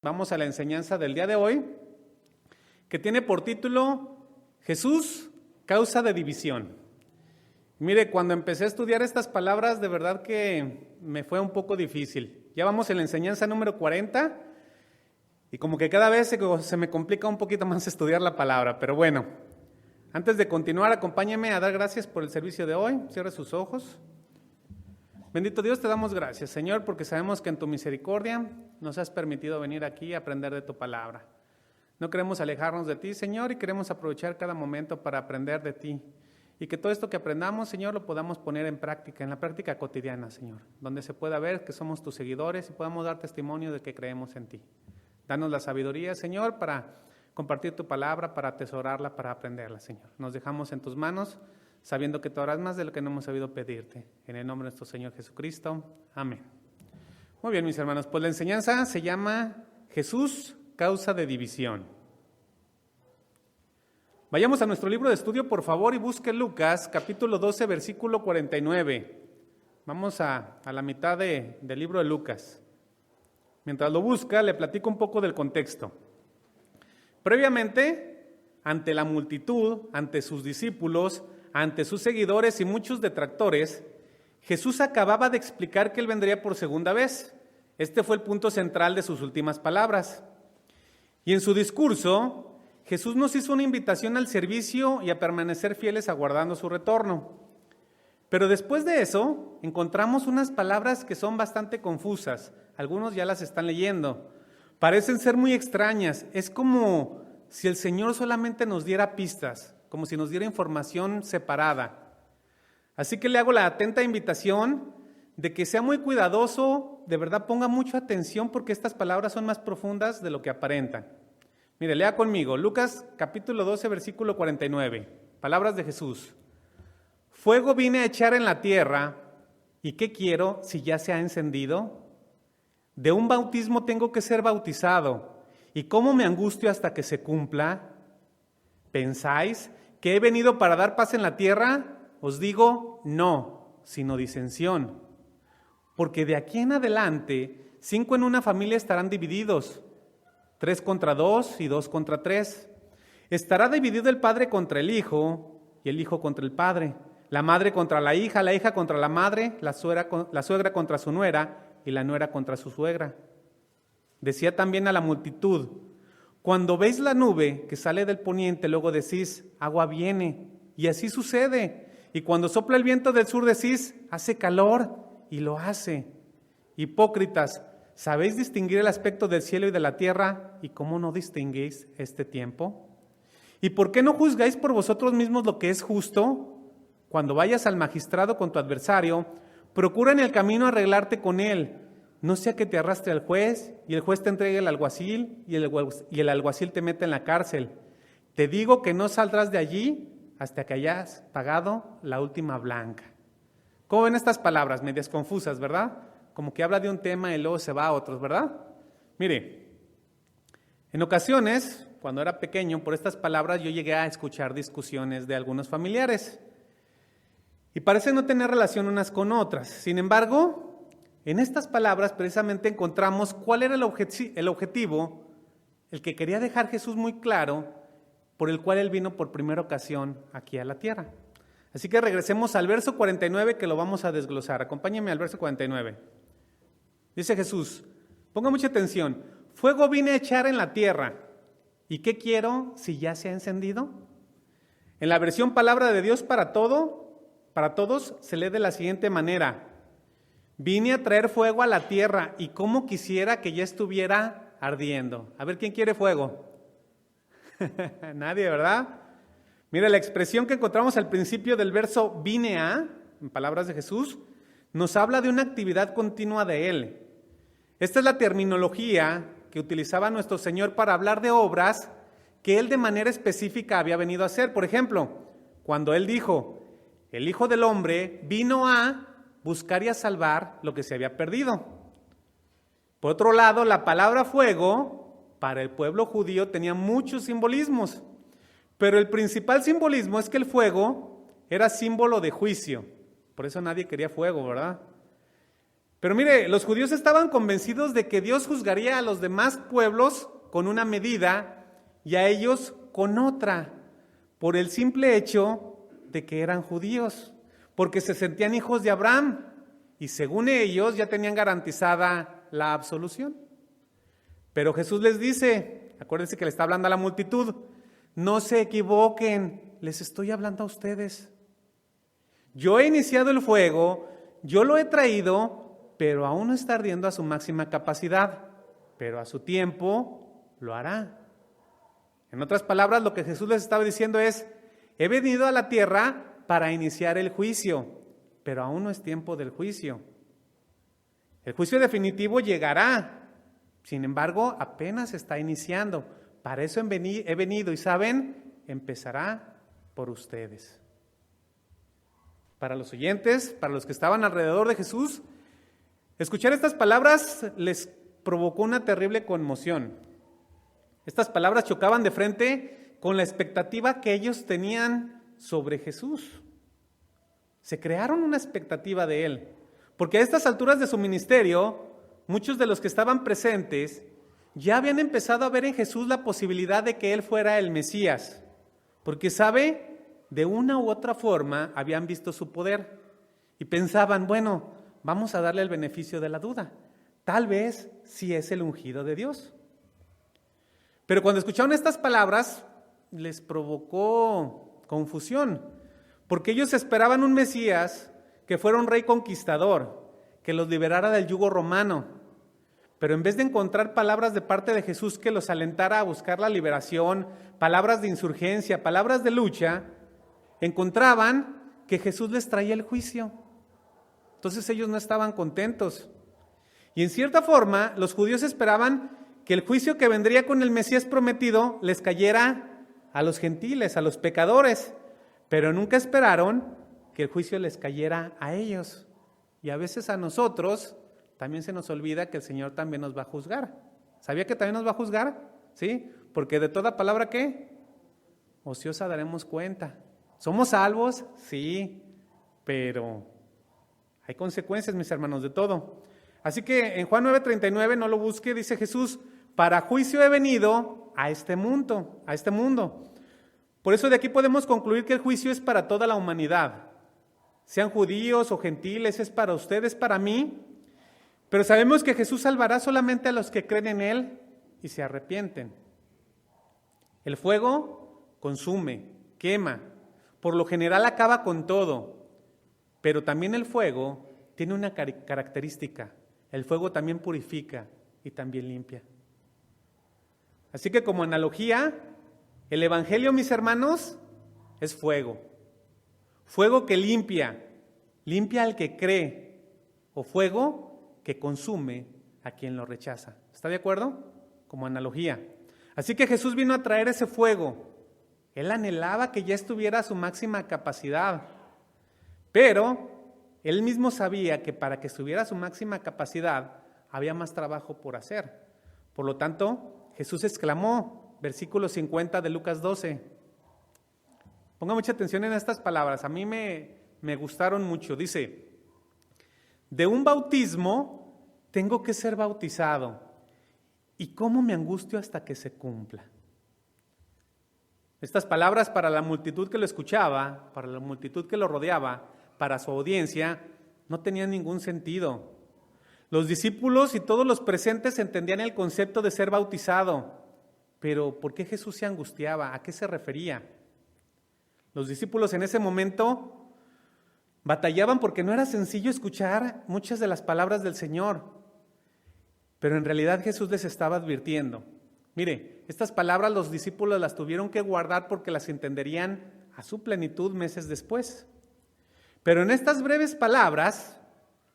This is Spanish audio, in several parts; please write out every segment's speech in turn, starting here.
Vamos a la enseñanza del día de hoy, que tiene por título Jesús, causa de división. Mire, cuando empecé a estudiar estas palabras, de verdad que me fue un poco difícil. Ya vamos en la enseñanza número 40 y como que cada vez se me complica un poquito más estudiar la palabra, pero bueno. Antes de continuar, acompáñeme a dar gracias por el servicio de hoy. Cierre sus ojos. Bendito Dios, te damos gracias, Señor, porque sabemos que en tu misericordia nos has permitido venir aquí a aprender de tu palabra. No queremos alejarnos de ti, Señor, y queremos aprovechar cada momento para aprender de ti. Y que todo esto que aprendamos, Señor, lo podamos poner en práctica, en la práctica cotidiana, Señor, donde se pueda ver que somos tus seguidores y podamos dar testimonio de que creemos en ti. Danos la sabiduría, Señor, para compartir tu palabra, para atesorarla, para aprenderla, Señor. Nos dejamos en tus manos, sabiendo que tú harás más de lo que no hemos sabido pedirte. En el nombre de nuestro Señor Jesucristo. Amén. Muy bien, mis hermanos, pues la enseñanza se llama Jesús, causa de división. Vayamos a nuestro libro de estudio, por favor, y busque Lucas, capítulo 12, versículo 49. Vamos a la mitad del libro de Lucas. Mientras lo busca, le platico un poco del contexto. Previamente, ante la multitud, ante sus discípulos, ante sus seguidores y muchos detractores, Jesús acababa de explicar que Él vendría por segunda vez. Este fue el punto central de sus últimas palabras. Y en su discurso, Jesús nos hizo una invitación al servicio y a permanecer fieles aguardando su retorno. Pero después de eso, encontramos unas palabras que son bastante confusas. Algunos ya las están leyendo. Parecen ser muy extrañas. Es como si el Señor solamente nos diera pistas, como si nos diera información separada. Así que le hago la atenta invitación de que sea muy cuidadoso, de verdad ponga mucha atención porque estas palabras son más profundas de lo que aparentan. Mire, lea conmigo, Lucas capítulo 12, versículo 49, palabras de Jesús. Fuego vine a echar en la tierra, ¿y qué quiero si ya se ha encendido? De un bautismo tengo que ser bautizado, ¿y cómo me angustio hasta que se cumpla? ¿Pensáis que he venido para dar paz en la tierra? Os digo, no, sino disensión. Porque de aquí en adelante, 5 en una familia estarán divididos, 3 contra 2 y 2 contra 3. Estará dividido el padre contra el hijo y el hijo contra el padre, la madre contra la hija contra la madre, la suegra contra su nuera y la nuera contra su suegra. Decía también a la multitud, cuando veis la nube que sale del poniente, luego decís, agua viene, y así sucede. Y cuando sopla el viento del sur decís, hace calor, y lo hace. Hipócritas, ¿sabéis distinguir el aspecto del cielo y de la tierra? ¿Y cómo no distinguís este tiempo? ¿Y por qué no juzgáis por vosotros mismos lo que es justo? Cuando vayas al magistrado con tu adversario, procura en el camino arreglarte con él, no sea que te arrastre al juez, y el juez te entregue al alguacil, y el alguacil te mete en la cárcel. Te digo que no saldrás de allí hasta que hayas pagado la última blanca. ¿Cómo ven estas palabras? Medias confusas, ¿verdad? Como que habla de un tema y luego se va a otros, ¿verdad? Mire, en ocasiones, cuando era pequeño, por estas palabras yo llegué a escuchar discusiones de algunos familiares. Y parece no tener relación unas con otras. Sin embargo, en estas palabras precisamente encontramos cuál era el objetivo, el que quería dejar Jesús muy claro, por el cual Él vino por primera ocasión aquí a la tierra. Así que regresemos al verso 49 que lo vamos a desglosar. Acompáñenme al verso 49. Dice Jesús, ponga mucha atención, fuego vine a echar en la tierra, ¿y qué quiero si ya se ha encendido? En la versión Palabra de Dios para todos se lee de la siguiente manera, vine a traer fuego a la tierra y cómo quisiera que ya estuviera ardiendo. A ver, ¿quién quiere fuego? Nadie, ¿verdad? Mira, la expresión que encontramos al principio del verso vine a, en palabras de Jesús, nos habla de una actividad continua de Él. Esta es la terminología que utilizaba nuestro Señor para hablar de obras que Él de manera específica había venido a hacer. Por ejemplo, cuando Él dijo, el Hijo del Hombre vino a buscar y a salvar lo que se había perdido. Por otro lado, la palabra fuego para el pueblo judío tenía muchos simbolismos, pero el principal simbolismo es que el fuego era símbolo de juicio. Por eso nadie quería fuego, ¿verdad? Pero mire, los judíos estaban convencidos de que Dios juzgaría a los demás pueblos con una medida y a ellos con otra, por el simple hecho de que eran judíos, porque se sentían hijos de Abraham y según ellos ya tenían garantizada la absolución. Pero Jesús les dice, acuérdense que le está hablando a la multitud, no se equivoquen, les estoy hablando a ustedes. Yo he iniciado el fuego, yo lo he traído, pero aún no está ardiendo a su máxima capacidad, pero a su tiempo lo hará. En otras palabras, lo que Jesús les estaba diciendo es, he venido a la tierra para iniciar el juicio, pero aún no es tiempo del juicio. El juicio definitivo llegará, sin embargo, apenas está iniciando. Para eso he venido y ¿saben? Empezará por ustedes. Para los oyentes, para los que estaban alrededor de Jesús, escuchar estas palabras les provocó una terrible conmoción. Estas palabras chocaban de frente con la expectativa que ellos tenían sobre Jesús. Se crearon una expectativa de Él, porque a estas alturas de su ministerio, muchos de los que estaban presentes ya habían empezado a ver en Jesús la posibilidad de que Él fuera el Mesías, porque de una u otra forma habían visto su poder y pensaban, bueno, vamos a darle el beneficio de la duda, tal vez sí es el ungido de Dios. Pero cuando escucharon estas palabras, les provocó confusión, porque ellos esperaban un Mesías que fuera un rey conquistador, que los liberara del yugo romano. Pero en vez de encontrar palabras de parte de Jesús que los alentara a buscar la liberación, palabras de insurgencia, palabras de lucha, encontraban que Jesús les traía el juicio. Entonces ellos no estaban contentos. Y en cierta forma, los judíos esperaban que el juicio que vendría con el Mesías prometido les cayera a los gentiles, a los pecadores, pero nunca esperaron que el juicio les cayera a ellos. Y a veces a nosotros también se nos olvida que el Señor también nos va a juzgar. ¿Sabía que también nos va a juzgar? ¿Sí? Porque de toda palabra, ¿qué? Ociosa daremos cuenta. ¿Somos salvos? Sí, pero hay consecuencias, mis hermanos, de todo. Así que en Juan 9:39, no lo busque, dice Jesús, para juicio he venido a este mundo, Por eso de aquí podemos concluir que el juicio es para toda la humanidad. Sean judíos o gentiles, es para ustedes, para mí. Pero sabemos que Jesús salvará solamente a los que creen en Él y se arrepienten. El fuego consume, quema, por lo general acaba con todo. Pero también el fuego tiene una característica. El fuego también purifica y también limpia. Así que como analogía, el Evangelio, mis hermanos, es fuego. Fuego que limpia al que cree, o fuego que consume a quien lo rechaza. ¿Está de acuerdo? Como analogía. Así que Jesús vino a traer ese fuego. Él anhelaba que ya estuviera a su máxima capacidad, pero Él mismo sabía que para que estuviera a su máxima capacidad había más trabajo por hacer. Por lo tanto, Jesús exclamó, versículo 50 de Lucas 12. Ponga mucha atención en estas palabras, a mí me gustaron mucho. Dice, de un bautismo tengo que ser bautizado, y cómo me angustio hasta que se cumpla. Estas palabras para la multitud que lo escuchaba, para la multitud que lo rodeaba, para su audiencia, no tenían ningún sentido. Los discípulos y todos los presentes entendían el concepto de ser bautizado, pero ¿por qué Jesús se angustiaba? ¿A qué se refería? Los discípulos en ese momento batallaban porque no era sencillo escuchar muchas de las palabras del Señor, pero en realidad Jesús les estaba advirtiendo. Mire, estas palabras los discípulos las tuvieron que guardar porque las entenderían a su plenitud meses después. Pero en estas breves palabras,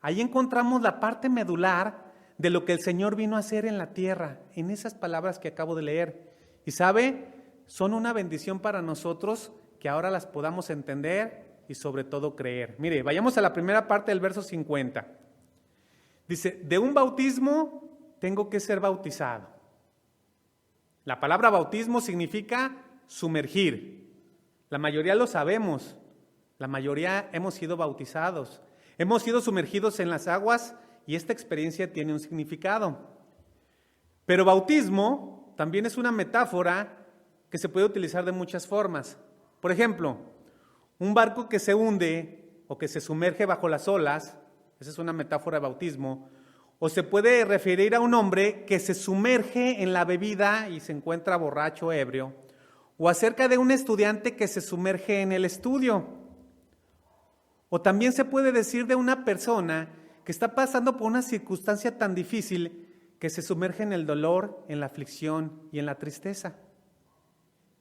ahí encontramos la parte medular de lo que el Señor vino a hacer en la tierra, en esas palabras que acabo de leer. Y sabe, son una bendición para nosotros que ahora las podamos entender y sobre todo creer. Mire, vayamos a la primera parte del verso 50. Dice, de un bautismo tengo que ser bautizado. La palabra bautismo significa sumergir. La mayoría lo sabemos, la mayoría hemos sido bautizados. Hemos sido sumergidos en las aguas y esta experiencia tiene un significado. Pero bautismo también es una metáfora que se puede utilizar de muchas formas. Por ejemplo, un barco que se hunde o que se sumerge bajo las olas, esa es una metáfora de bautismo, o se puede referir a un hombre que se sumerge en la bebida y se encuentra borracho o ebrio, o acerca de un estudiante que se sumerge en el estudio. O también se puede decir de una persona que está pasando por una circunstancia tan difícil que se sumerge en el dolor, en la aflicción y en la tristeza.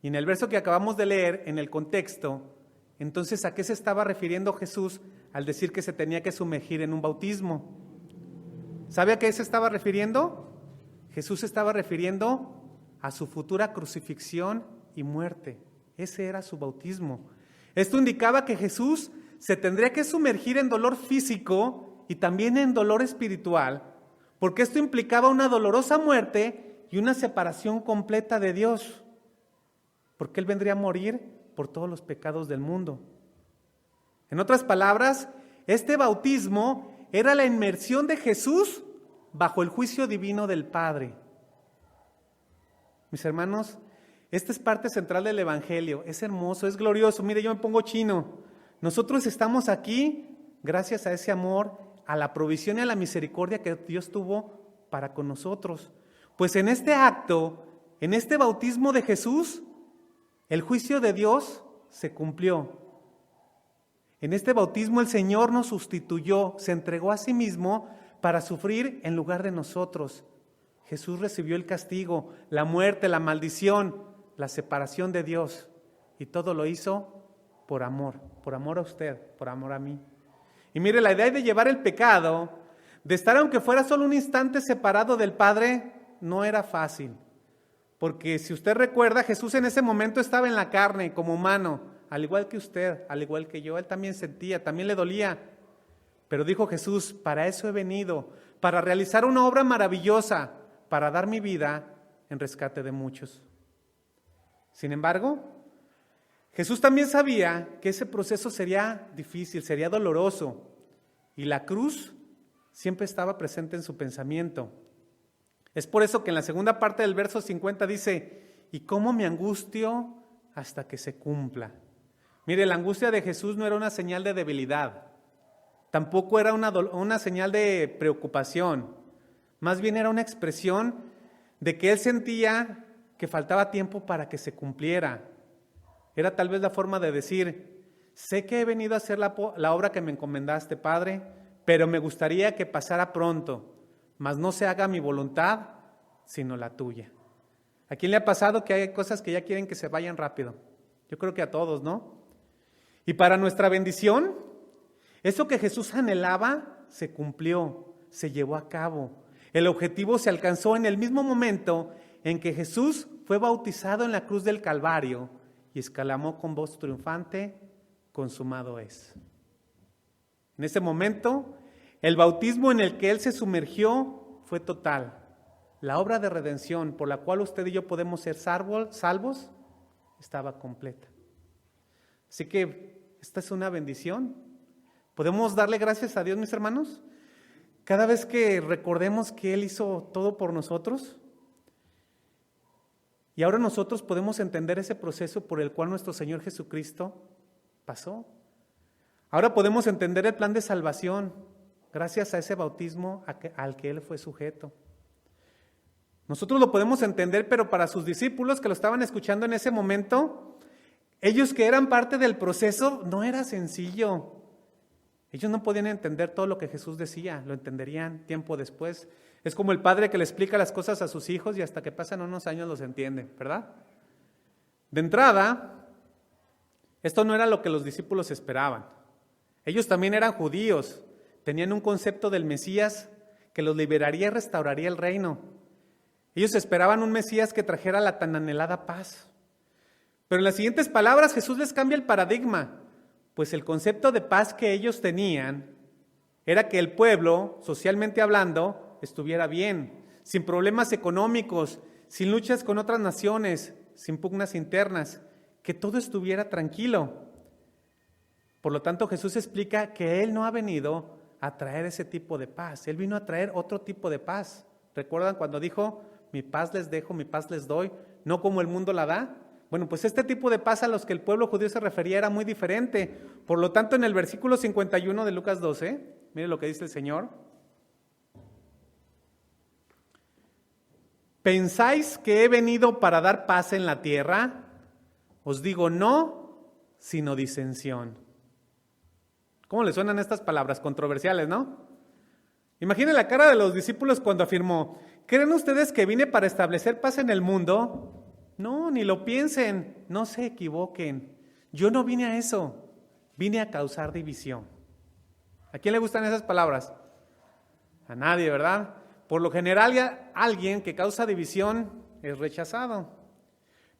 Y en el verso que acabamos de leer, en el contexto, entonces, ¿a qué se estaba refiriendo Jesús al decir que se tenía que sumergir en un bautismo? ¿Sabe a qué se estaba refiriendo? Jesús se estaba refiriendo a su futura crucifixión y muerte. Ese era su bautismo. Esto indicaba que Jesús se tendría que sumergir en dolor físico y también en dolor espiritual, porque esto implicaba una dolorosa muerte y una separación completa de Dios, porque Él vendría a morir por todos los pecados del mundo. En otras palabras, este bautismo era la inmersión de Jesús bajo el juicio divino del Padre. Mis hermanos, esta es parte central del Evangelio. Es hermoso, es glorioso. Mire, yo me pongo chino. Nosotros estamos aquí gracias a ese amor, a la provisión y a la misericordia que Dios tuvo para con nosotros. Pues en este acto, en este bautismo de Jesús, el juicio de Dios se cumplió. En este bautismo el Señor nos sustituyó, se entregó a sí mismo para sufrir en lugar de nosotros. Jesús recibió el castigo, la muerte, la maldición, la separación de Dios, y todo lo hizo por amor a usted, por amor a mí. Y mire, la idea de llevar el pecado, de estar aunque fuera solo un instante separado del Padre, no era fácil. Porque si usted recuerda, Jesús en ese momento estaba en la carne como humano, al igual que usted, al igual que yo. Él también sentía, también le dolía. Pero dijo Jesús, para eso he venido, para realizar una obra maravillosa, para dar mi vida en rescate de muchos. Sin embargo, Jesús también sabía que ese proceso sería difícil, sería doloroso, y la cruz siempre estaba presente en su pensamiento. Es por eso que en la segunda parte del verso 50 dice, ¿y cómo me angustio hasta que se cumpla? Mire, la angustia de Jesús no era una señal de debilidad, tampoco era una señal de preocupación, más bien era una expresión de que él sentía que faltaba tiempo para que se cumpliera. Era tal vez la forma de decir, sé que he venido a hacer la obra que me encomendaste, Padre, pero me gustaría que pasara pronto, mas no se haga mi voluntad, sino la tuya. ¿A quién le ha pasado que hay cosas que ya quieren que se vayan rápido? Yo creo que a todos, ¿no? Y para nuestra bendición, eso que Jesús anhelaba se cumplió, se llevó a cabo. El objetivo se alcanzó en el mismo momento en que Jesús fue bautizado en la cruz del Calvario y exclamó con voz triunfante, consumado es. En ese momento, el bautismo en el que Él se sumergió fue total. La obra de redención por la cual usted y yo podemos ser salvos estaba completa. Así que esta es una bendición. ¿Podemos darle gracias a Dios, mis hermanos? Cada vez que recordemos que Él hizo todo por nosotros. Y ahora nosotros podemos entender ese proceso por el cual nuestro Señor Jesucristo pasó. Ahora podemos entender el plan de salvación gracias a ese bautismo al que Él fue sujeto. Nosotros lo podemos entender, pero para sus discípulos que lo estaban escuchando en ese momento, ellos que eran parte del proceso, no era sencillo. Ellos no podían entender todo lo que Jesús decía, lo entenderían tiempo después. Es como el padre que le explica las cosas a sus hijos y hasta que pasan unos años los entiende, ¿verdad? De entrada, esto no era lo que los discípulos esperaban. Ellos también eran judíos, tenían un concepto del Mesías que los liberaría y restauraría el reino. Ellos esperaban un Mesías que trajera la tan anhelada paz. Pero en las siguientes palabras Jesús les cambia el paradigma, pues el concepto de paz que ellos tenían era que el pueblo, socialmente hablando, estuviera bien, sin problemas económicos, sin luchas con otras naciones, sin pugnas internas, que todo estuviera tranquilo. Por lo tanto, Jesús explica que Él no ha venido a traer ese tipo de paz. Él vino a traer otro tipo de paz. ¿Recuerdan cuando dijo, mi paz les dejo, mi paz les doy, no como el mundo la da? Bueno, pues este tipo de paz a los que el pueblo judío se refería era muy diferente. Por lo tanto, en el versículo 51 de Lucas 12, mire lo que dice el Señor. ¿Pensáis que he venido para dar paz en la tierra? Os digo no, sino disensión. ¿Cómo le suenan estas palabras controversiales, no? Imaginen la cara de los discípulos cuando afirmó, ¿creen ustedes que vine para establecer paz en el mundo? No, ni lo piensen, no se equivoquen. Yo no vine a eso, vine a causar división. ¿A quién le gustan esas palabras? A nadie, ¿verdad? Por lo general, alguien que causa división es rechazado.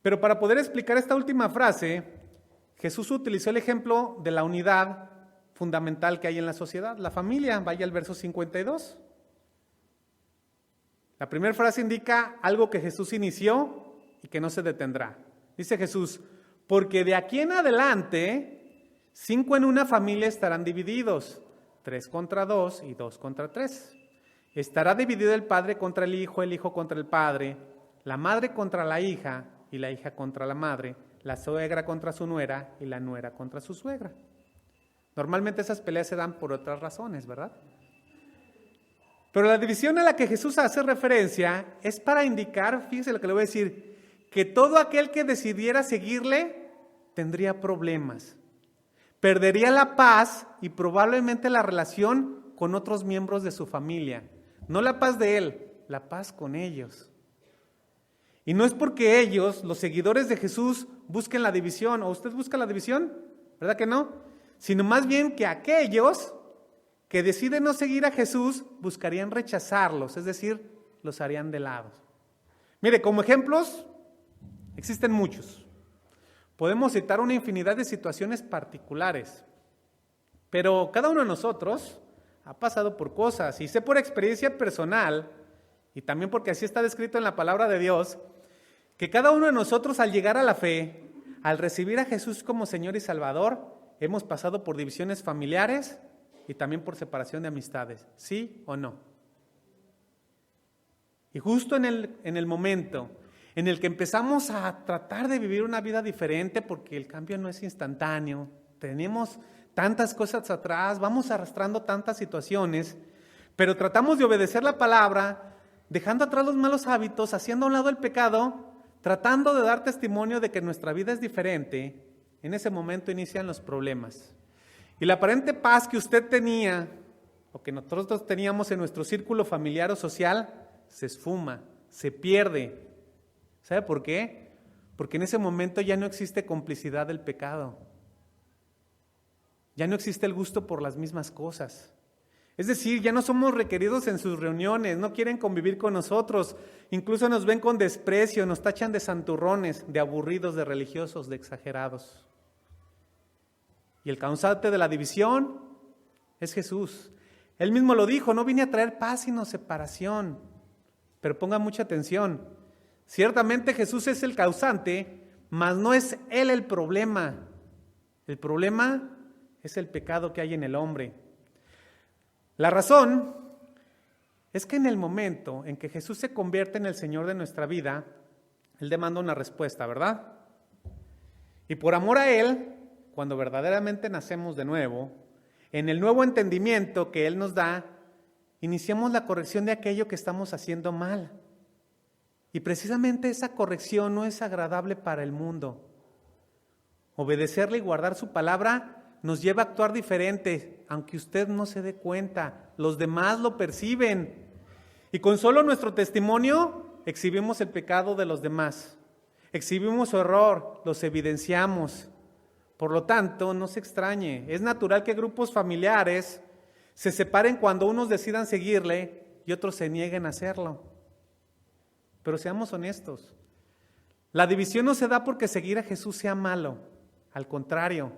Pero para poder explicar esta última frase, Jesús utilizó el ejemplo de la unidad fundamental que hay en la sociedad, la familia. Vaya al verso 52. La primera frase indica algo que Jesús inició y que no se detendrá. Dice Jesús, porque de aquí en adelante, 5 en una familia estarán divididos, 3 contra 2 y 2 contra 3. Estará dividido el padre contra el hijo contra el padre, la madre contra la hija y la hija contra la madre, la suegra contra su nuera y la nuera contra su suegra. Normalmente esas peleas se dan por otras razones, ¿verdad? Pero la división a la que Jesús hace referencia es para indicar, fíjense lo que le voy a decir, que todo aquel que decidiera seguirle tendría problemas, perdería la paz y probablemente la relación con otros miembros de su familia. No la paz de él, la paz con ellos. Y no es porque ellos, los seguidores de Jesús, busquen la división, o usted busca la división, ¿verdad que no? Sino más bien que aquellos que deciden no seguir a Jesús buscarían rechazarlos, es decir, los harían de lado. Mire, como ejemplos, existen muchos. Podemos citar una infinidad de situaciones particulares, pero cada uno de nosotros ha pasado por cosas, y sé por experiencia personal, y también porque así está descrito en la palabra de Dios, que cada uno de nosotros al llegar a la fe, al recibir a Jesús como Señor y Salvador, hemos pasado por divisiones familiares y también por separación de amistades, ¿sí o no? Y justo en el momento en el que empezamos a tratar de vivir una vida diferente, porque el cambio no es instantáneo, tenemos tantas cosas atrás, vamos arrastrando tantas situaciones, pero tratamos de obedecer la palabra, dejando atrás los malos hábitos, haciendo a un lado el pecado, tratando de dar testimonio de que nuestra vida es diferente. En ese momento inician los problemas. Y la aparente paz que usted tenía, o que nosotros teníamos en nuestro círculo familiar o social, se esfuma, se pierde. ¿Sabe por qué? Porque en ese momento ya no existe complicidad del pecado. Ya no existe el gusto por las mismas cosas. Es decir, ya no somos requeridos en sus reuniones, no quieren convivir con nosotros, incluso nos ven con desprecio, nos tachan de santurrones, de aburridos, de religiosos, de exagerados. Y el causante de la división es Jesús. Él mismo lo dijo, no vine a traer paz sino separación. Pero ponga mucha atención, ciertamente Jesús es el causante, mas no es Él el problema. El problema es el pecado que hay en el hombre. La razón es que en el momento en que Jesús se convierte en el Señor de nuestra vida, Él demanda una respuesta, ¿verdad? Y por amor a Él, cuando verdaderamente nacemos de nuevo, en el nuevo entendimiento que Él nos da, iniciamos la corrección de aquello que estamos haciendo mal. Y precisamente esa corrección no es agradable para el mundo. Obedecerle y guardar su palabra nos lleva a actuar diferente, aunque usted no se dé cuenta, los demás lo perciben. Y con solo nuestro testimonio exhibimos el pecado de los demás, exhibimos su error, los evidenciamos. Por lo tanto, no se extrañe, es natural que grupos familiares se separen cuando unos decidan seguirle y otros se nieguen a hacerlo. Pero seamos honestos, la división no se da porque seguir a Jesús sea malo, al contrario,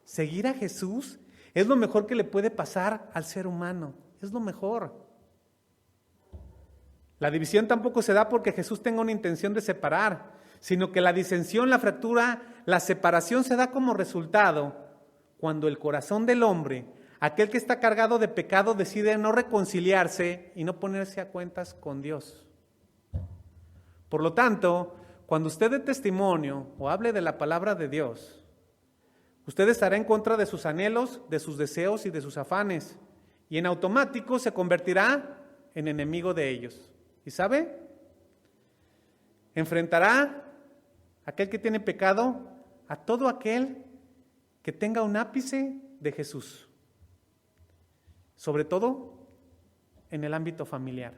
seguir a Jesús es lo mejor que le puede pasar al ser humano, es lo mejor. La división tampoco se da porque Jesús tenga una intención de separar, sino que la disensión, la fractura, la separación se da como resultado cuando el corazón del hombre, Aquel que está cargado de pecado decide no reconciliarse y no ponerse a cuentas con Dios. Por lo tanto, cuando usted dé testimonio o hable de la palabra de Dios, usted estará en contra de sus anhelos, de sus deseos y de sus afanes, y en automático se convertirá en enemigo de ellos. ¿Y sabe? Enfrentará a aquel que tiene pecado, a todo aquel que tenga un ápice de Jesús. Sobre todo en el ámbito familiar.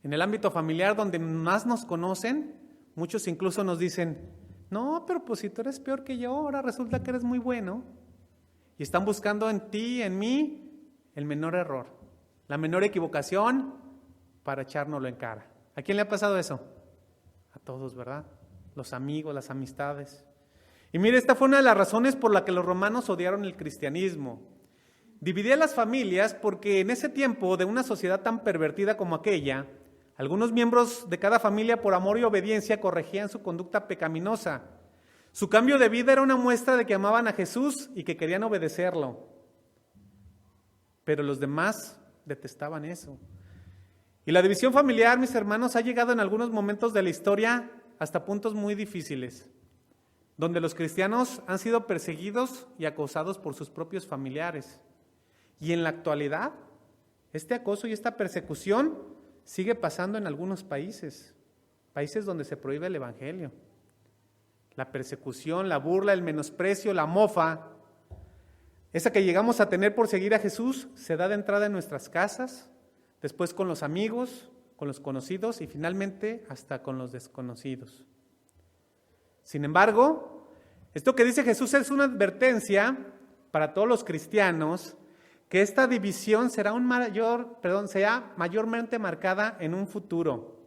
En el ámbito familiar donde más nos conocen, muchos incluso nos dicen, no, pero pues si tú eres peor que yo, ahora resulta que eres muy bueno. Y están buscando en ti, en mí, el menor error, la menor equivocación para echárnoslo en cara. ¿A quién le ha pasado eso? A todos, ¿verdad? Los amigos, las amistades. Y mire, esta fue una de las razones por la que los romanos odiaron el cristianismo. Dividía las familias porque en ese tiempo de una sociedad tan pervertida como aquella, algunos miembros de cada familia por amor y obediencia corregían su conducta pecaminosa. Su cambio de vida era una muestra de que amaban a Jesús y que querían obedecerlo. Pero los demás detestaban eso. Y la división familiar, mis hermanos, ha llegado en algunos momentos de la historia hasta puntos muy difíciles, donde los cristianos han sido perseguidos y acosados por sus propios familiares. Y en la actualidad, este acoso y esta persecución sigue pasando en algunos países donde se prohíbe el evangelio. La persecución, la burla, el menosprecio, la mofa, esa que llegamos a tener por seguir a Jesús, se da de entrada en nuestras casas, después con los amigos, con los conocidos y finalmente hasta con los desconocidos. Sin embargo, esto que dice Jesús es una advertencia para todos los cristianos, que esta división será mayormente marcada en un futuro.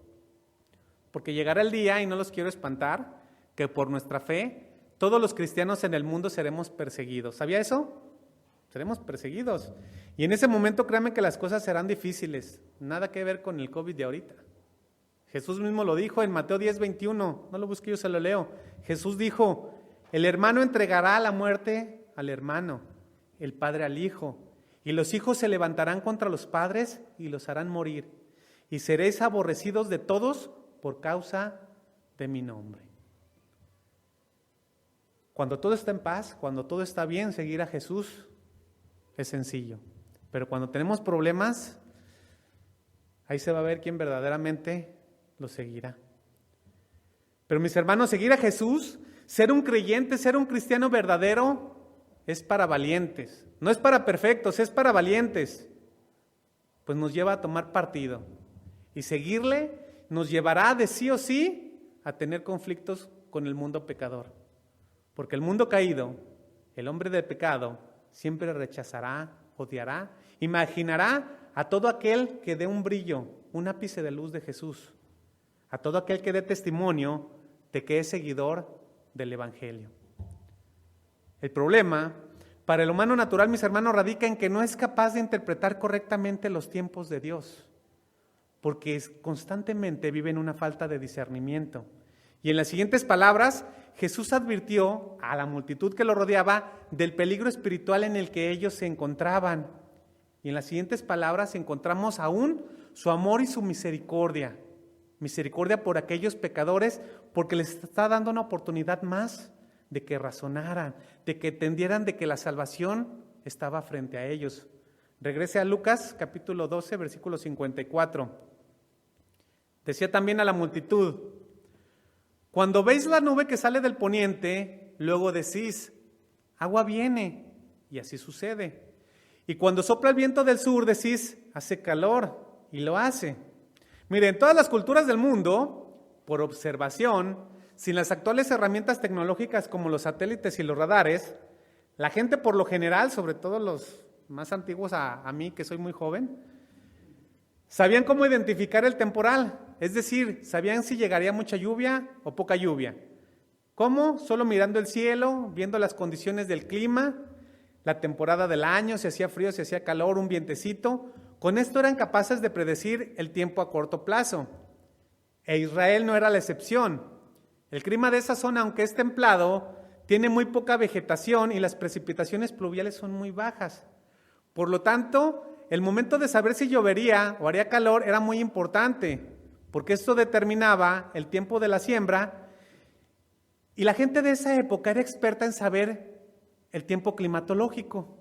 Porque llegará el día, y no los quiero espantar, que por nuestra fe, todos los cristianos en el mundo seremos perseguidos. ¿Sabía eso? Seremos perseguidos. Y en ese momento créanme que las cosas serán difíciles. Nada que ver con el COVID de ahorita. Jesús mismo lo dijo en Mateo 10:21. No lo busque, yo se lo leo. Jesús dijo, el hermano entregará a la muerte al hermano, el padre al hijo. Y los hijos se levantarán contra los padres y los harán morir. Y seréis aborrecidos de todos por causa de mi nombre. Cuando todo está en paz, cuando todo está bien, seguir a Jesús es sencillo. Pero cuando tenemos problemas, ahí se va a ver quién verdaderamente lo seguirá. Pero mis hermanos, seguir a Jesús, ser un creyente, ser un cristiano verdadero, es para valientes. No es para perfectos, es para valientes. Pues nos lleva a tomar partido. Y seguirle nos llevará de sí o sí a tener conflictos con el mundo pecador. Porque el mundo caído, el hombre de pecado, siempre rechazará, odiará, imaginará a todo aquel que dé un brillo, un ápice de luz de Jesús. A todo aquel que dé testimonio de que es seguidor del Evangelio. El problema para el humano natural, mis hermanos, radica en que no es capaz de interpretar correctamente los tiempos de Dios, porque constantemente vive en una falta de discernimiento. Y en las siguientes palabras, Jesús advirtió a la multitud que lo rodeaba del peligro espiritual en el que ellos se encontraban. Y en las siguientes palabras encontramos aún su amor y su misericordia. Misericordia por aquellos pecadores, porque les está dando una oportunidad más de que razonaran, de que entendieran de que la salvación estaba frente a ellos. Regrese a Lucas capítulo 12, versículo 54. Decía también a la multitud, cuando veis la nube que sale del poniente, luego decís, agua viene, y así sucede. Y cuando sopla el viento del sur, decís, hace calor, y lo hace. Miren, en todas las culturas del mundo, por observación, sin las actuales herramientas tecnológicas como los satélites y los radares, la gente por lo general, sobre todo los más antiguos a mí, que soy muy joven, sabían cómo identificar el temporal, es decir, sabían si llegaría mucha lluvia o poca lluvia. ¿Cómo? Solo mirando el cielo, viendo las condiciones del clima, la temporada del año, si hacía frío, si hacía calor, un vientecito. Con esto eran capaces de predecir el tiempo a corto plazo. E Israel no era la excepción. El clima de esa zona, aunque es templado, tiene muy poca vegetación y las precipitaciones pluviales son muy bajas. Por lo tanto, el momento de saber si llovería o haría calor era muy importante, porque esto determinaba el tiempo de la siembra, y la gente de esa época era experta en saber el tiempo climatológico.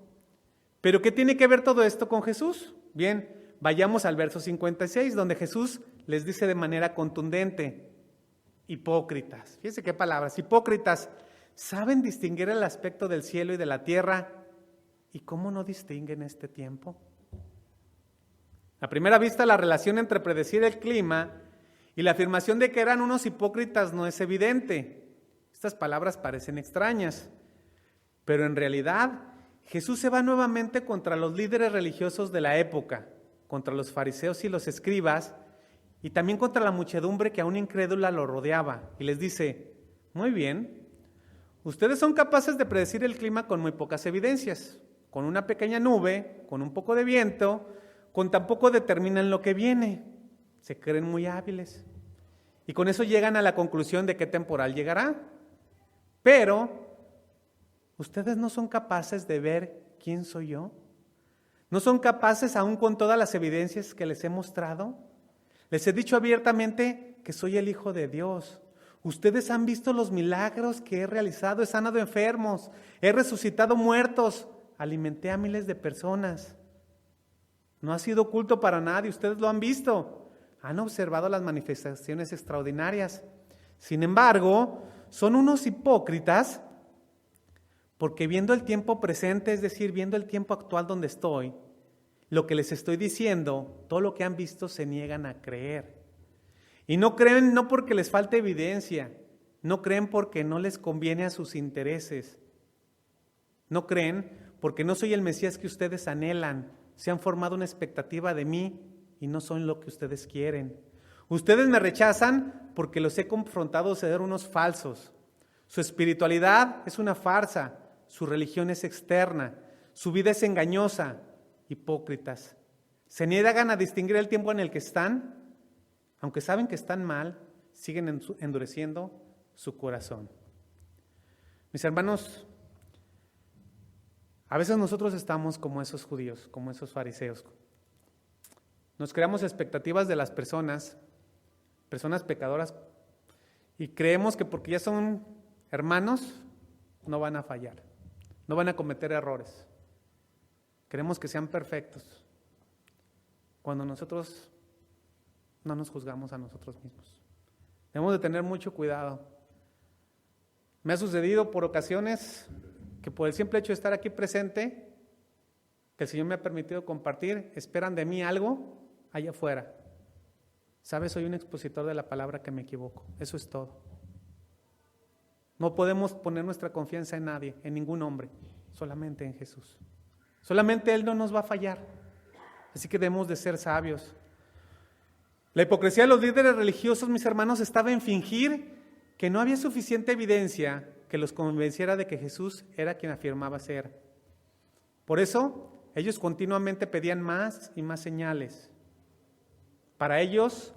¿Pero qué tiene que ver todo esto con Jesús? Bien, vayamos al verso 56, donde Jesús les dice de manera contundente: hipócritas. Fíjense qué palabras: hipócritas, ¿saben distinguir el aspecto del cielo y de la tierra? ¿Y cómo no distinguen este tiempo? A primera vista, la relación entre predecir el clima y la afirmación de que eran unos hipócritas no es evidente. Estas palabras parecen extrañas, pero en realidad Jesús se va nuevamente contra los líderes religiosos de la época, contra los fariseos y los escribas, y también contra la muchedumbre que aún incrédula lo rodeaba, y les dice: muy bien, ustedes son capaces de predecir el clima con muy pocas evidencias, con una pequeña nube, con un poco de viento, con tan poco determinan lo que viene, se creen muy hábiles, y con eso llegan a la conclusión de qué temporal llegará. Pero ustedes no son capaces de ver quién soy yo. ¿No son capaces, aún con todas las evidencias que les he mostrado? Les he dicho abiertamente que soy el Hijo de Dios. Ustedes han visto los milagros que he realizado. He sanado enfermos, he resucitado muertos, alimenté a miles de personas. No ha sido oculto para nadie, ustedes lo han visto. Han observado las manifestaciones extraordinarias. Sin embargo, son unos hipócritas, porque viendo el tiempo presente, es decir, viendo el tiempo actual donde estoy, lo que les estoy diciendo, todo lo que han visto, se niegan a creer. Y no creen no porque les falte evidencia, no creen porque no les conviene a sus intereses, no creen porque no soy el Mesías que ustedes anhelan, se han formado una expectativa de mí y no son lo que ustedes quieren. Ustedes me rechazan porque los he confrontado de ser unos falsos. Su espiritualidad es una farsa, su religión es externa, su vida es engañosa. Hipócritas, se niegan a distinguir el tiempo en el que están, aunque saben que están mal, siguen endureciendo su corazón. Mis hermanos, a veces nosotros estamos como esos judíos, como esos fariseos. Nos creamos expectativas de las personas pecadoras, y creemos que porque ya son hermanos, no van a fallar, no van a cometer errores. Queremos que sean perfectos, cuando nosotros no nos juzgamos a nosotros mismos. Debemos de tener mucho cuidado. Me ha sucedido por ocasiones que por el simple hecho de estar aquí presente, que el Señor me ha permitido compartir, esperan de mí algo allá afuera. ¿Sabes? Soy un expositor de la palabra que me equivoco. Eso es todo. No podemos poner nuestra confianza en nadie, en ningún hombre, solamente en Jesús. Solamente Él no nos va a fallar. Así que debemos de ser sabios. La hipocresía de los líderes religiosos, mis hermanos, estaba en fingir que no había suficiente evidencia que los convenciera de que Jesús era quien afirmaba ser. Por eso, ellos continuamente pedían más y más señales. Para ellos,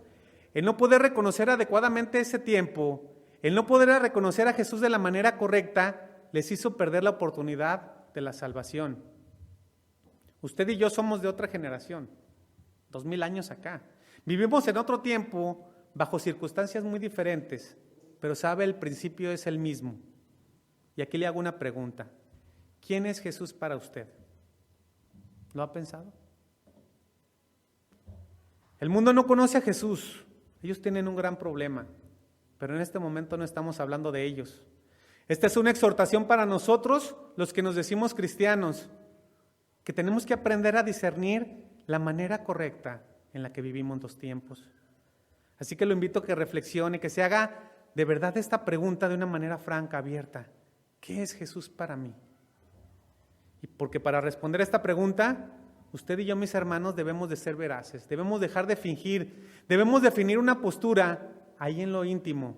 el no poder reconocer adecuadamente ese tiempo, el no poder reconocer a Jesús de la manera correcta, les hizo perder la oportunidad de la salvación. Usted y yo somos de otra generación, 2000 años acá. Vivimos en otro tiempo, bajo circunstancias muy diferentes, pero sabe, el principio es el mismo. Y aquí le hago una pregunta: ¿quién es Jesús para usted? ¿Lo ha pensado? El mundo no conoce a Jesús, ellos tienen un gran problema, pero en este momento no estamos hablando de ellos. Esta es una exhortación para nosotros, los que nos decimos cristianos, que tenemos que aprender a discernir la manera correcta en la que vivimos los tiempos. Así que lo invito a que reflexione, que se haga de verdad esta pregunta de una manera franca, abierta: ¿qué es Jesús para mí? Y porque para responder a esta pregunta, usted y yo, mis hermanos, debemos de ser veraces, debemos dejar de fingir, debemos definir una postura ahí en lo íntimo.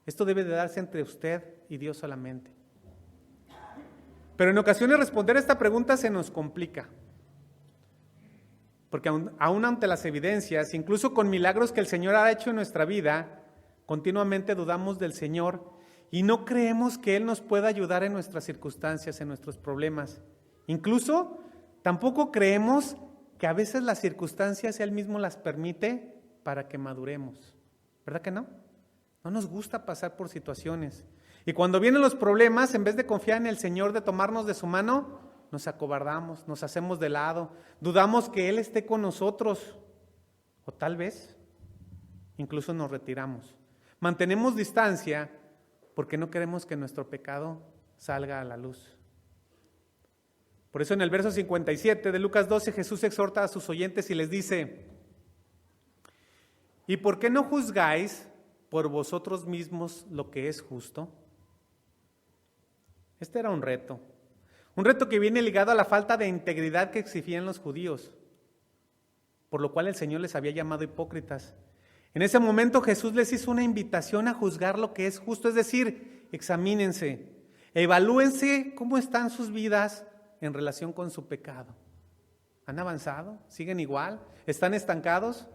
Esto debe de darse entre usted y Dios solamente. Pero en ocasiones responder a esta pregunta se nos complica, porque aún ante las evidencias, incluso con milagros que el Señor ha hecho en nuestra vida, continuamente dudamos del Señor y no creemos que Él nos pueda ayudar en nuestras circunstancias, en nuestros problemas. Incluso tampoco creemos que a veces las circunstancias Él mismo las permite para que maduremos. ¿Verdad que no? No nos gusta pasar por situaciones. Y cuando vienen los problemas, en vez de confiar en el Señor, de tomarnos de su mano, nos acobardamos, nos hacemos de lado, dudamos que Él esté con nosotros. O tal vez, incluso nos retiramos. Mantenemos distancia porque no queremos que nuestro pecado salga a la luz. Por eso en el verso 57 de Lucas 12, Jesús exhorta a sus oyentes y les dice: ¿y por qué no juzgáis por vosotros mismos lo que es justo? Este era un reto que viene ligado a la falta de integridad que exigían los judíos, por lo cual el Señor les había llamado hipócritas. En ese momento Jesús les hizo una invitación a juzgar lo que es justo, es decir, examínense, evalúense cómo están sus vidas en relación con su pecado. ¿Han avanzado? ¿Siguen igual? ¿Están estancados?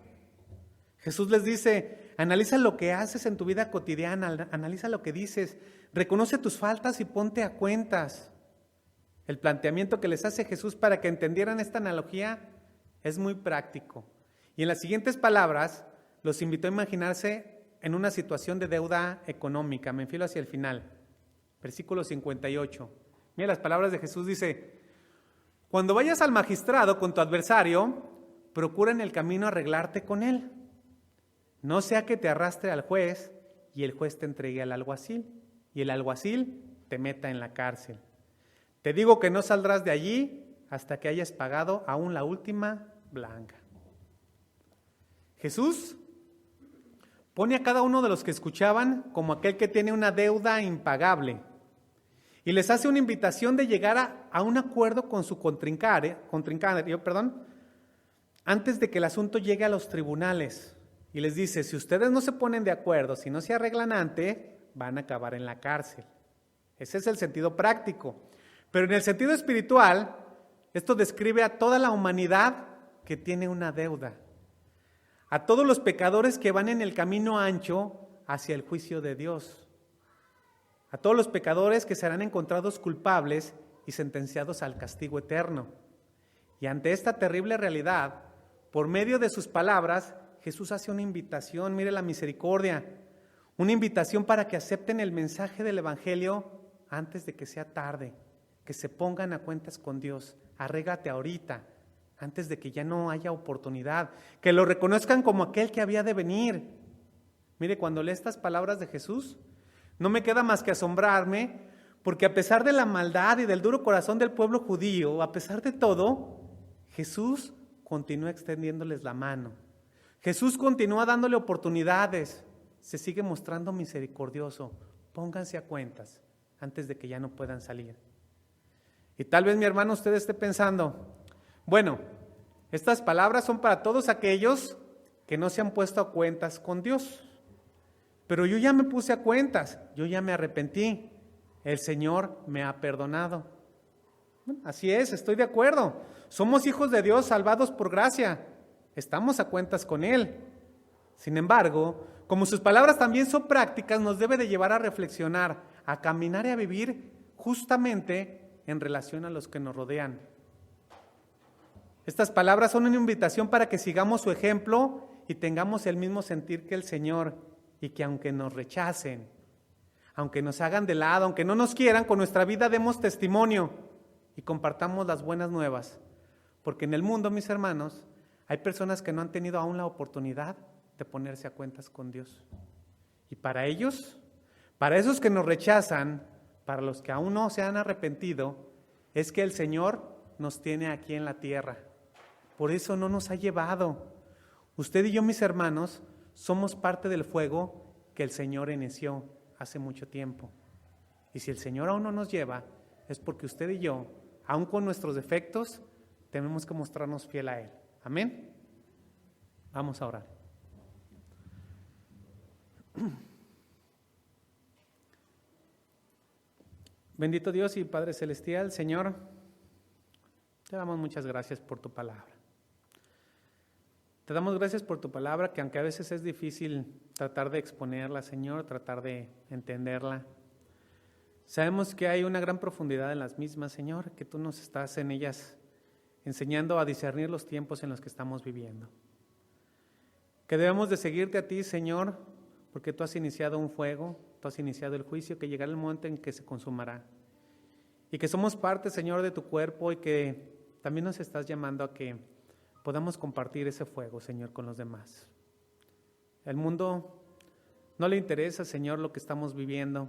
Jesús les dice: analiza lo que haces en tu vida cotidiana, analiza lo que dices, reconoce tus faltas y ponte a cuentas. El planteamiento que les hace Jesús para que entendieran esta analogía es muy práctico. Y en las siguientes palabras los invitó a imaginarse en una situación de deuda económica. Me enfilo hacia el final. Versículo 58. Mira las palabras de Jesús, dice: cuando vayas al magistrado con tu adversario, procura en el camino arreglarte con él. No sea que te arrastre al juez y el juez te entregue al alguacil y el alguacil te meta en la cárcel. Te digo que no saldrás de allí hasta que hayas pagado aún la última blanca. Jesús pone a cada uno de los que escuchaban como aquel que tiene una deuda impagable y les hace una invitación de llegar a un acuerdo con su contrincante, antes de que el asunto llegue a los tribunales. Y les dice: si ustedes no se ponen de acuerdo, si no se arreglan antes, van a acabar en la cárcel. Ese es el sentido práctico. Pero en el sentido espiritual, esto describe a toda la humanidad que tiene una deuda. A todos los pecadores que van en el camino ancho hacia el juicio de Dios. A todos los pecadores que serán encontrados culpables y sentenciados al castigo eterno. Y ante esta terrible realidad, por medio de sus palabras, Jesús hace una invitación, mire la misericordia, una invitación para que acepten el mensaje del Evangelio antes de que sea tarde, que se pongan a cuentas con Dios. Arréglate ahorita, antes de que ya no haya oportunidad, que lo reconozcan como aquel que había de venir. Mire, cuando leo estas palabras de Jesús, no me queda más que asombrarme, porque a pesar de la maldad y del duro corazón del pueblo judío, a pesar de todo, Jesús continúa extendiéndoles la mano. Jesús continúa dándole oportunidades, se sigue mostrando misericordioso. Pónganse a cuentas antes de que ya no puedan salir. Y tal vez, mi hermano, usted esté pensando: bueno, estas palabras son para todos aquellos que no se han puesto a cuentas con Dios. Pero yo ya me puse a cuentas, yo ya me arrepentí, el Señor me ha perdonado. Bueno, así es, estoy de acuerdo. Somos hijos de Dios salvados por gracia. Estamos a cuentas con Él. Sin embargo, como sus palabras también son prácticas, nos debe de llevar a reflexionar, a caminar y a vivir justamente en relación a los que nos rodean. Estas palabras son una invitación para que sigamos su ejemplo y tengamos el mismo sentir que el Señor, y que aunque nos rechacen, aunque nos hagan de lado, aunque no nos quieran, con nuestra vida demos testimonio y compartamos las buenas nuevas. Porque en el mundo, mis hermanos, hay personas que no han tenido aún la oportunidad de ponerse a cuentas con Dios. Y para ellos, para esos que nos rechazan, para los que aún no se han arrepentido, es que el Señor nos tiene aquí en la tierra. Por eso no nos ha llevado. Usted y yo, mis hermanos, somos parte del fuego que el Señor inició hace mucho tiempo. Y si el Señor aún no nos lleva, es porque usted y yo, aún con nuestros defectos, tenemos que mostrarnos fiel a Él. Amén. Vamos a orar. Bendito Dios y Padre Celestial, Señor, te damos muchas gracias por tu palabra. Te damos gracias por tu palabra, que aunque a veces es difícil tratar de exponerla, Señor, tratar de entenderla, Sabemos que hay una gran profundidad en las mismas, Señor, que tú nos estás en ellas enseñando a discernir los tiempos en los que estamos viviendo. Que debemos de seguirte a ti, Señor, porque tú has iniciado un fuego, tú has iniciado el juicio, que llegará el momento en que se consumará. Y que somos parte, Señor, de tu cuerpo y que también nos estás llamando a que podamos compartir ese fuego, Señor, con los demás. El mundo no le interesa, Señor, lo que estamos viviendo.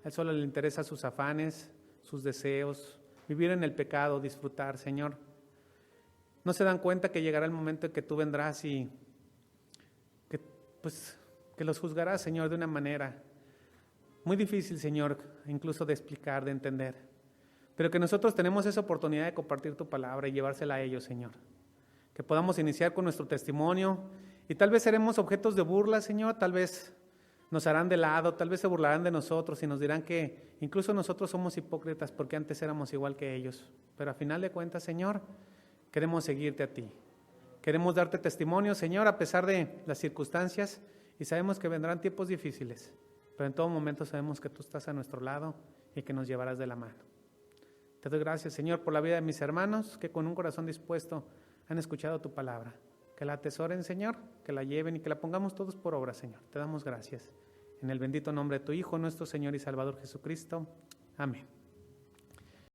A él solo le interesa sus afanes, sus deseos, vivir en el pecado, disfrutar, Señor. No se dan cuenta que llegará el momento en que tú vendrás y que los juzgarás, Señor, de una manera muy difícil, Señor, incluso de explicar, de entender. Pero que nosotros tenemos esa oportunidad de compartir tu palabra y llevársela a ellos, Señor. Que podamos iniciar con nuestro testimonio y tal vez seremos objetos de burla, Señor, tal vez nos harán de lado, tal vez se burlarán de nosotros y nos dirán que incluso nosotros somos hipócritas porque antes éramos igual que ellos. Pero a final de cuentas, Señor, queremos seguirte a ti. Queremos darte testimonio, Señor, a pesar de las circunstancias, y sabemos que vendrán tiempos difíciles, pero en todo momento sabemos que tú estás a nuestro lado y que nos llevarás de la mano. Te doy gracias, Señor, por la vida de mis hermanos que con un corazón dispuesto han escuchado tu palabra. Que la atesoren, Señor, que la lleven y que la pongamos todos por obra, Señor. Te damos gracias. En el bendito nombre de tu Hijo, nuestro Señor y Salvador Jesucristo. Amén.